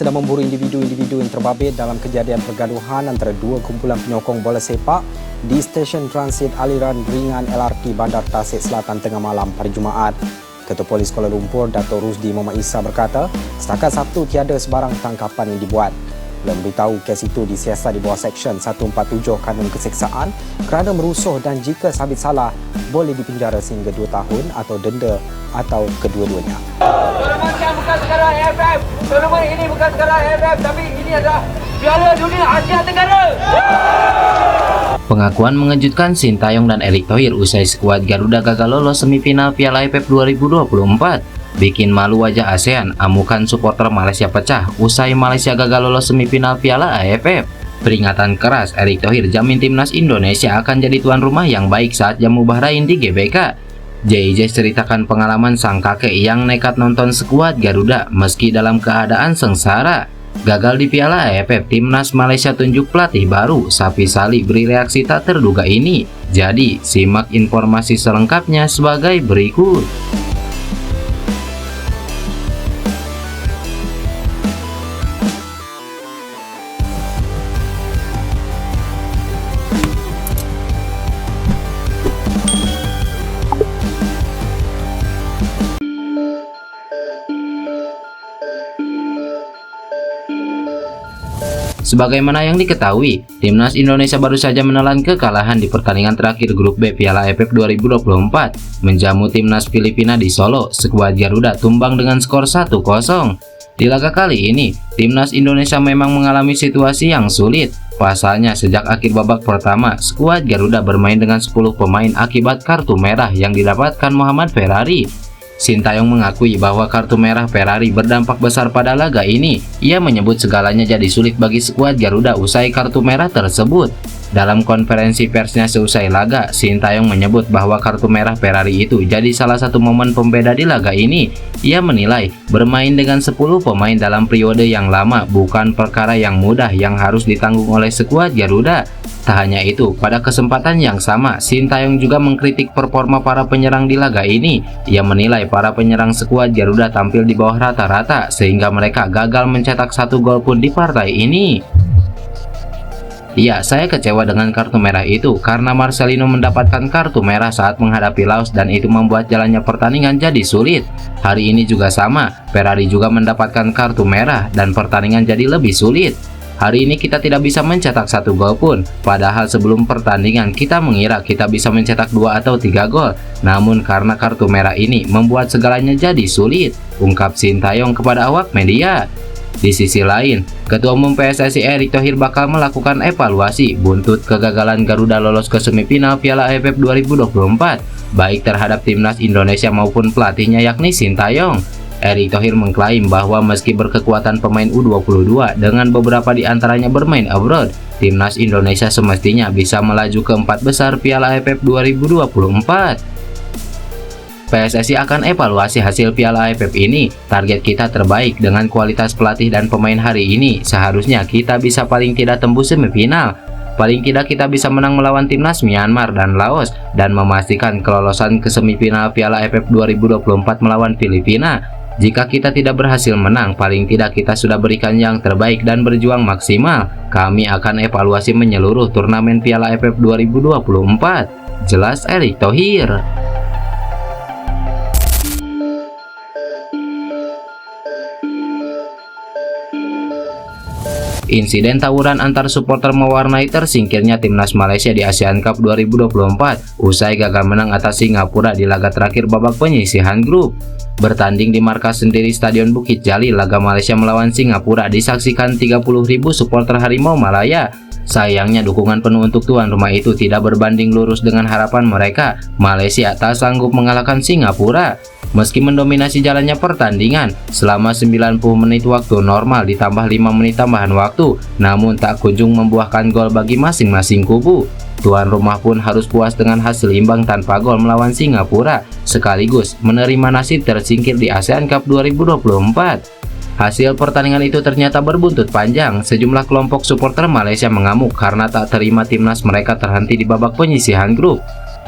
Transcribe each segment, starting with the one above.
sedang memburu individu-individu yang terbabit dalam kejadian pergaduhan antara dua kumpulan penyokong bola sepak di stesen transit aliran ringan LRT Bandar Tasik Selatan tengah malam pada Jumaat. Ketua Polis Kuala Lumpur, Dato' Rusdi Muhammad Isa berkata, setakat Sabtu tiada sebarang tangkapan yang dibuat. Beliau memberitahu kes itu disiasat di bawah Seksyen 147 Kanun Keseksaan kerana merusuh dan jika sabit salah boleh dipenjara sehingga 2 tahun atau denda atau kedua-duanya. Tournament bukan sekarang AFF. Tournament ini bukan sekarang AFF, tapi ini adalah Piala Dunia Asia Tenggara. Pengakuan mengejutkan Sintayong dan Erick Thohir usai skuad Garuda gagal lolos semifinal Piala AFF 2024. Bikin malu wajah ASEAN, amukan supporter Malaysia pecah usai Malaysia gagal lolos semifinal Piala AFF. Peringatan keras, Erick Thohir jamin timnas Indonesia akan jadi tuan rumah yang baik saat jamu Bahrain di GBK. JJ ceritakan pengalaman sang kakek yang nekat nonton skuad Garuda meski dalam keadaan sengsara. Gagal di Piala AFF, timnas Malaysia tunjuk pelatih baru. Sapi Salih beri reaksi tak terduga ini. Jadi, simak informasi selengkapnya sebagai berikut. Sebagaimana yang diketahui, timnas Indonesia baru saja menelan kekalahan di pertandingan terakhir grup B Piala AFF 2024 menjamu timnas Filipina di Solo. Skuad Garuda tumbang dengan skor 1-0. Di laga kali ini, timnas Indonesia memang mengalami situasi yang sulit. Pasalnya sejak akhir babak pertama, skuad Garuda bermain dengan 10 pemain akibat kartu merah yang didapatkan Muhammad Ferrari. Sintayong mengakui bahwa kartu merah Ferrari berdampak besar pada laga ini. Ia menyebut segalanya jadi sulit bagi skuad Garuda usai kartu merah tersebut. Dalam konferensi persnya seusai laga, Sintayong menyebut bahwa kartu merah Ferrari itu jadi salah satu momen pembeda di laga ini. Ia menilai bermain dengan 10 pemain dalam periode yang lama bukan perkara yang mudah yang harus ditanggung oleh skuad Garuda. Tak hanya itu, pada kesempatan yang sama, Sintayong juga mengkritik performa para penyerang di laga ini. Ia menilai para penyerang skuad Garuda tampil di bawah rata-rata sehingga mereka gagal mencetak 1 gol pun di partai ini. Ya, saya kecewa dengan kartu merah itu karena Marcelino mendapatkan kartu merah saat menghadapi Laos dan itu membuat jalannya pertandingan jadi sulit. Hari ini juga sama, Ferrari juga mendapatkan kartu merah dan pertandingan jadi lebih sulit. Hari ini kita tidak bisa mencetak 1 gol pun, padahal sebelum pertandingan kita mengira kita bisa mencetak 2 atau 3 gol. Namun karena kartu merah ini membuat segalanya jadi sulit, ungkap Sintayong kepada awak media. Di sisi lain, Ketua Umum PSSI Erick Thohir bakal melakukan evaluasi buntut kegagalan Garuda lolos ke semifinal Piala AFF 2024, baik terhadap timnas Indonesia maupun pelatihnya yakni Sintayong. Erick Thohir mengklaim bahwa meski berkekuatan pemain U22 dengan beberapa di antaranya bermain abroad, timnas Indonesia semestinya bisa melaju ke 4 besar Piala AFF 2024. PSSI akan evaluasi hasil Piala AFF ini. Target kita terbaik dengan kualitas pelatih dan pemain hari ini. Seharusnya kita bisa paling tidak tembus semifinal. Paling tidak kita bisa menang melawan timnas Myanmar dan Laos dan memastikan kelolosan ke semifinal Piala AFF 2024 melawan Filipina. Jika kita tidak berhasil menang, paling tidak kita sudah berikan yang terbaik dan berjuang maksimal. Kami akan evaluasi menyeluruh turnamen Piala AFF 2024. Jelas Erick Thohir. Insiden tawuran antar supporter mewarnai tersingkirnya timnas Malaysia di ASEAN Cup 2024 usai gagal menang atas Singapura di laga terakhir babak penyisihan grup. Bertanding di markas sendiri Stadion Bukit Jalil, laga Malaysia melawan Singapura disaksikan 30.000 supporter Harimau Malaya. Sayangnya dukungan penuh untuk tuan rumah itu tidak berbanding lurus dengan harapan mereka. Malaysia tak sanggup mengalahkan Singapura. Meski mendominasi jalannya pertandingan selama 90 menit waktu normal ditambah 5 menit tambahan waktu, namun tak kunjung membuahkan gol bagi masing-masing kubu. Tuan rumah pun harus puas dengan hasil imbang tanpa gol melawan Singapura, sekaligus menerima nasib tersingkir di ASEAN Cup 2024. Hasil pertandingan itu ternyata berbuntut panjang. Sejumlah kelompok supporter Malaysia mengamuk karena tak terima timnas mereka terhenti di babak penyisihan grup.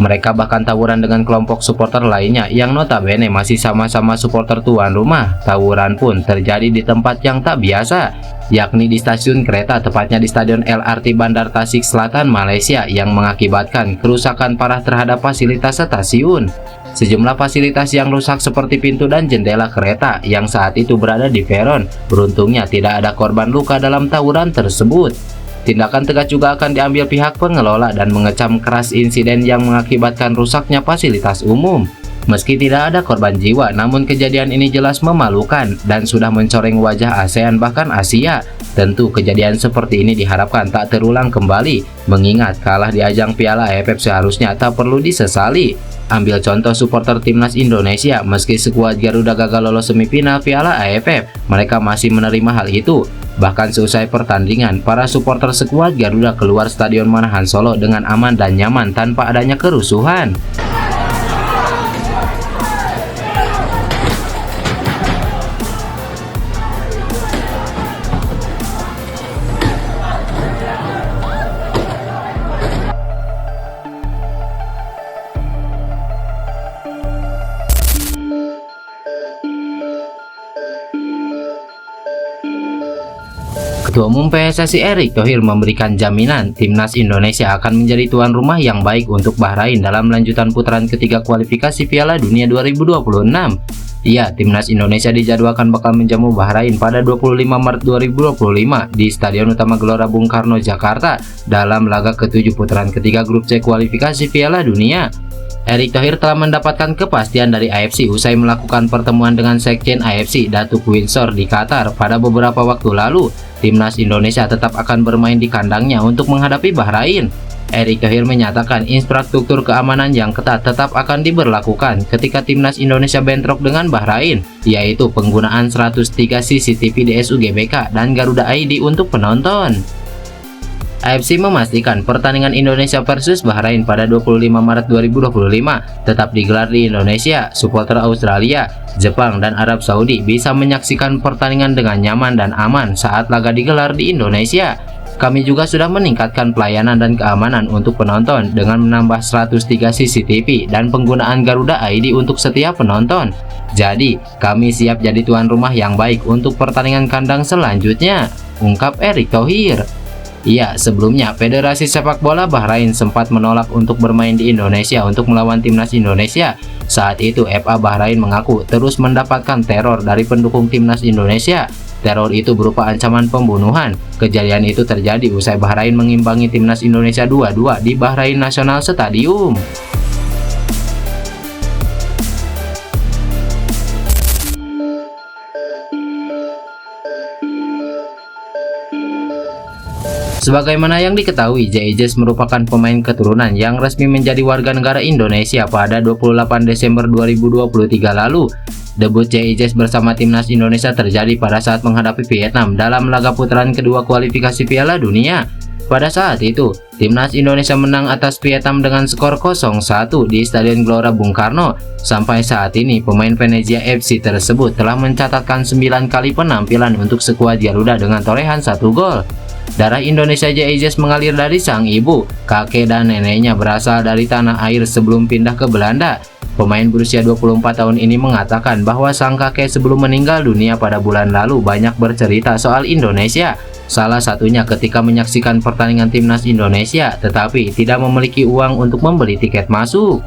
Mereka bahkan tawuran dengan kelompok supporter lainnya yang notabene masih sama-sama supporter tuan rumah. Tawuran pun terjadi di tempat yang tak biasa, yakni di stasiun kereta, tepatnya di Stadion LRT Bandar Tasik Selatan, Malaysia, yang mengakibatkan kerusakan parah terhadap fasilitas stasiun. Sejumlah fasilitas yang rusak seperti pintu dan jendela kereta yang saat itu berada di peron. Beruntungnya tidak ada korban luka dalam tawuran tersebut. Tindakan tegas juga akan diambil pihak pengelola dan mengecam keras insiden yang mengakibatkan rusaknya fasilitas umum. Meski tidak ada korban jiwa, namun kejadian ini jelas memalukan dan sudah mencoreng wajah ASEAN bahkan Asia. Tentu kejadian seperti ini diharapkan tak terulang kembali, mengingat kalah di ajang Piala AFF seharusnya tak perlu disesali. Ambil contoh supporter timnas Indonesia, meski skuad Garuda gagal lolos semifinal Piala AFF, mereka masih menerima hal itu. Bahkan seusai pertandingan, para supporter skuad Garuda keluar Stadion Manahan Solo dengan aman dan nyaman tanpa adanya kerusuhan. Ketua Umum PSSI Erick Thohir memberikan jaminan timnas Indonesia akan menjadi tuan rumah yang baik untuk Bahrain dalam lanjutan putaran ketiga kualifikasi Piala Dunia 2026. Ya, timnas Indonesia dijadwalkan bakal menjamu Bahrain pada 25 Maret 2025 di Stadion Utama Gelora Bung Karno, Jakarta dalam laga ke-7 putaran ketiga grup C kualifikasi Piala Dunia. Erick Thohir telah mendapatkan kepastian dari AFC usai melakukan pertemuan dengan Sekjen AFC Datuk Windsor di Qatar pada beberapa waktu lalu. Timnas Indonesia tetap akan bermain di kandangnya untuk menghadapi Bahrain. Erick Thohir menyatakan infrastruktur keamanan yang ketat tetap akan diberlakukan ketika timnas Indonesia bentrok dengan Bahrain, yaitu penggunaan 103 CCTV DSU GBK dan Garuda ID untuk penonton. AFC memastikan pertandingan Indonesia versus Bahrain pada 25 Maret 2025 tetap digelar di Indonesia. Supporter Australia, Jepang, dan Arab Saudi bisa menyaksikan pertandingan dengan nyaman dan aman saat laga digelar di Indonesia. Kami juga sudah meningkatkan pelayanan dan keamanan untuk penonton dengan menambah 103 CCTV dan penggunaan Garuda ID untuk setiap penonton. Jadi, kami siap jadi tuan rumah yang baik untuk pertandingan kandang selanjutnya, ungkap Erick Thohir. Iya, sebelumnya Federasi Sepak Bola Bahrain sempat menolak untuk bermain di Indonesia untuk melawan timnas Indonesia. Saat itu FA Bahrain mengaku terus mendapatkan teror dari pendukung timnas Indonesia. Teror itu berupa ancaman pembunuhan. Kejadian itu terjadi usai Bahrain mengimbangi timnas Indonesia 2-2 di Bahrain National Stadium. Sebagaimana yang diketahui, JIJS merupakan pemain keturunan yang resmi menjadi warga negara Indonesia pada 28 Desember 2023 lalu. Debut JIJS bersama timnas Indonesia terjadi pada saat menghadapi Vietnam dalam laga putaran kedua kualifikasi Piala Dunia. Pada saat itu, timnas Indonesia menang atas Vietnam dengan skor 0-1 di Stadion Gelora Bung Karno. Sampai saat ini, pemain Venezia FC tersebut telah mencatatkan 9 kali penampilan untuk skuad Garuda dengan torehan 1 gol. Darah Indonesia JIJS mengalir dari sang ibu, kakek dan neneknya berasal dari tanah air sebelum pindah ke Belanda. Pemain berusia 24 tahun ini mengatakan bahwa sang kakek sebelum meninggal dunia pada bulan lalu banyak bercerita soal Indonesia. Salah satunya ketika menyaksikan pertandingan timnas Indonesia, tetapi tidak memiliki uang untuk membeli tiket masuk.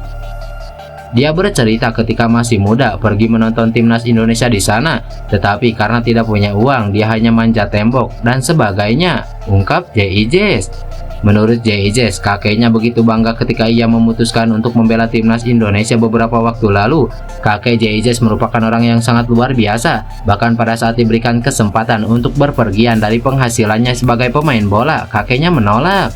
Dia bercerita ketika masih muda pergi menonton timnas Indonesia di sana, tetapi karena tidak punya uang, dia hanya manjat tembok dan sebagainya, ungkap JIJS. Menurut JIJS, kakeknya begitu bangga ketika ia memutuskan untuk membela timnas Indonesia beberapa waktu lalu. Kakek JIJS merupakan orang yang sangat luar biasa, bahkan pada saat diberikan kesempatan untuk berpergian dari penghasilannya sebagai pemain bola, kakeknya menolak.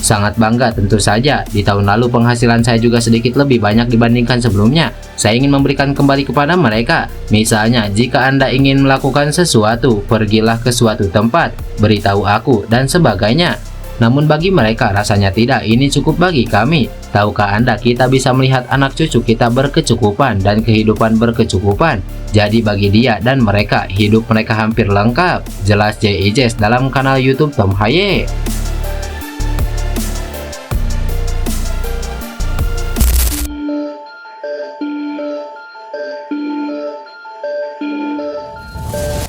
Sangat bangga tentu saja, di tahun lalu penghasilan saya juga sedikit lebih banyak dibandingkan sebelumnya. Saya ingin memberikan kembali kepada mereka. Misalnya, jika Anda ingin melakukan sesuatu, pergilah ke suatu tempat, beritahu aku, dan sebagainya. Namun bagi mereka rasanya tidak, ini cukup bagi kami. Tahukah Anda, kita bisa melihat anak cucu kita berkecukupan dan kehidupan berkecukupan. Jadi bagi dia dan mereka, hidup mereka hampir lengkap, jelas JIJS dalam kanal YouTube Tom Haye.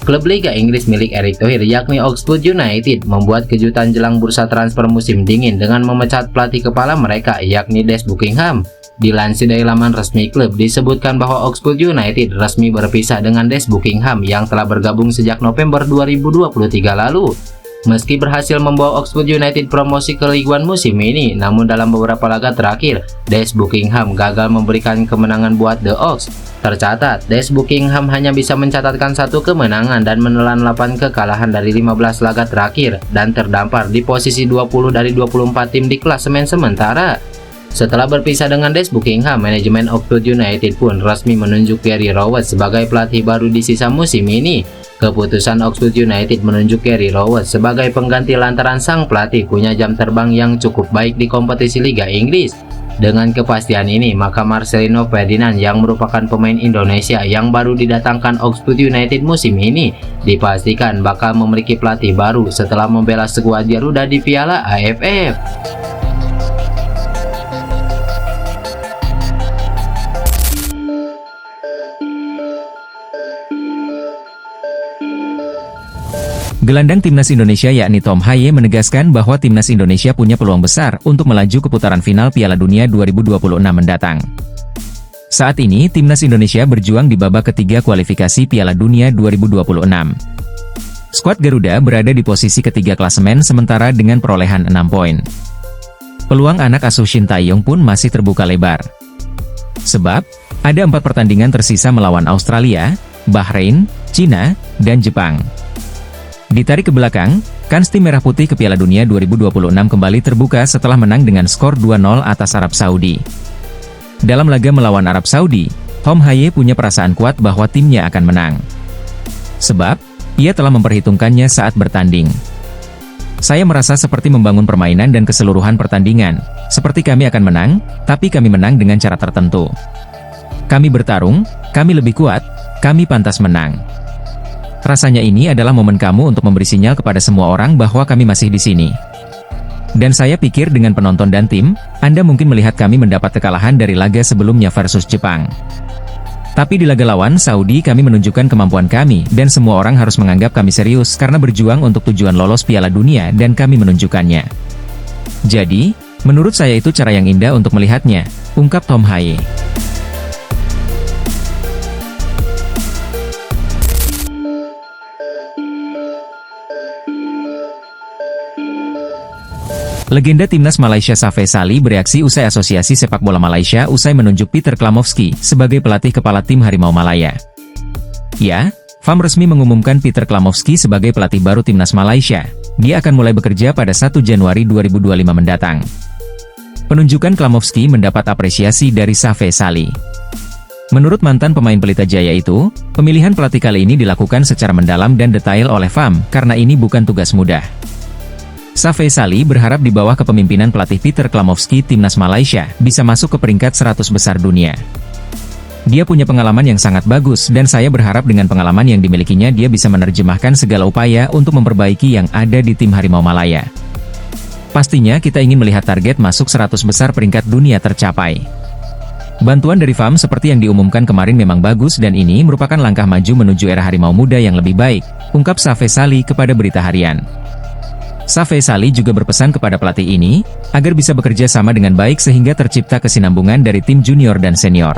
Klub Liga Inggris milik Erick Thohir yakni Oxford United membuat kejutan jelang bursa transfer musim dingin dengan memecat pelatih kepala mereka yakni Des Buckingham. Dilansir dari laman resmi klub disebutkan bahwa Oxford United resmi berpisah dengan Des Buckingham yang telah bergabung sejak November 2023 lalu. Meski berhasil membawa Oxford United promosi ke Ligue 1 musim ini, namun dalam beberapa laga terakhir, Des Buckingham gagal memberikan kemenangan buat The Ox. Tercatat, Des Buckingham hanya bisa mencatatkan 1 kemenangan dan menelan 8 kekalahan dari 15 laga terakhir dan terdampar di posisi 20 dari 24 tim di klasemen sementara. Setelah berpisah dengan Des Buckingham, manajemen Oxford United pun resmi menunjuk Gary Rowett sebagai pelatih baru di sisa musim ini. Keputusan Oxford United menunjuk Gary Rowett sebagai pengganti lantaran sang pelatih punya jam terbang yang cukup baik di kompetisi Liga Inggris. Dengan kepastian ini, maka Marcelino Ferdinand yang merupakan pemain Indonesia yang baru didatangkan Oxford United musim ini dipastikan bakal memiliki pelatih baru setelah membela skuad Garuda di Piala AFF. Gelandang timnas Indonesia yakni Tom Haye menegaskan bahwa timnas Indonesia punya peluang besar untuk melaju ke putaran final Piala Dunia 2026 mendatang. Saat ini, timnas Indonesia berjuang di babak ketiga kualifikasi Piala Dunia 2026. Skuad Garuda berada di posisi ketiga klasemen sementara dengan perolehan 6 poin. Peluang anak asuh Shin Tae-yong pun masih terbuka lebar. Sebab, ada 4 pertandingan tersisa melawan Australia, Bahrain, Cina, dan Jepang. Ditarik ke belakang, kans tim Merah Putih ke Piala Dunia 2026 kembali terbuka setelah menang dengan skor 2-0 atas Arab Saudi. Dalam laga melawan Arab Saudi, Tom Haye punya perasaan kuat bahwa timnya akan menang. Sebab, ia telah memperhitungkannya saat bertanding. Saya merasa seperti membangun permainan dan keseluruhan pertandingan, seperti kami akan menang, tapi kami menang dengan cara tertentu. Kami bertarung, kami lebih kuat, kami pantas menang. Rasanya ini adalah momen kamu untuk memberi sinyal kepada semua orang bahwa kami masih di sini. Dan saya pikir dengan penonton dan tim, Anda mungkin melihat kami mendapat kekalahan dari laga sebelumnya versus Jepang. Tapi di laga lawan Saudi kami menunjukkan kemampuan kami, dan semua orang harus menganggap kami serius karena berjuang untuk tujuan lolos Piala Dunia dan kami menunjukkannya. Jadi, menurut saya itu cara yang indah untuk melihatnya, ungkap Tom Haye. Legenda timnas Malaysia Safei Salih bereaksi usai Asosiasi Sepak Bola Malaysia usai menunjuk Peter Klamovski sebagai pelatih kepala tim Harimau Malaya. Ya, FAM resmi mengumumkan Peter Klamovski sebagai pelatih baru timnas Malaysia. Dia akan mulai bekerja pada 1 Januari 2025 mendatang. Penunjukan Klamovski mendapat apresiasi dari Safei Salih. Menurut mantan pemain Pelita Jaya itu, pemilihan pelatih kali ini dilakukan secara mendalam dan detail oleh FAM karena ini bukan tugas mudah. Safei Salih berharap di bawah kepemimpinan pelatih Peter Klamovski timnas Malaysia bisa masuk ke peringkat 100 besar dunia. Dia punya pengalaman yang sangat bagus dan saya berharap dengan pengalaman yang dimilikinya dia bisa menerjemahkan segala upaya untuk memperbaiki yang ada di tim Harimau Malaya. Pastinya kita ingin melihat target masuk 100 besar peringkat dunia tercapai. Bantuan dari FAM seperti yang diumumkan kemarin memang bagus dan ini merupakan langkah maju menuju era Harimau Muda yang lebih baik, ungkap Safei Salih kepada Berita Harian. Safei Salih juga berpesan kepada pelatih ini, agar bisa bekerja sama dengan baik sehingga tercipta kesinambungan dari tim junior dan senior.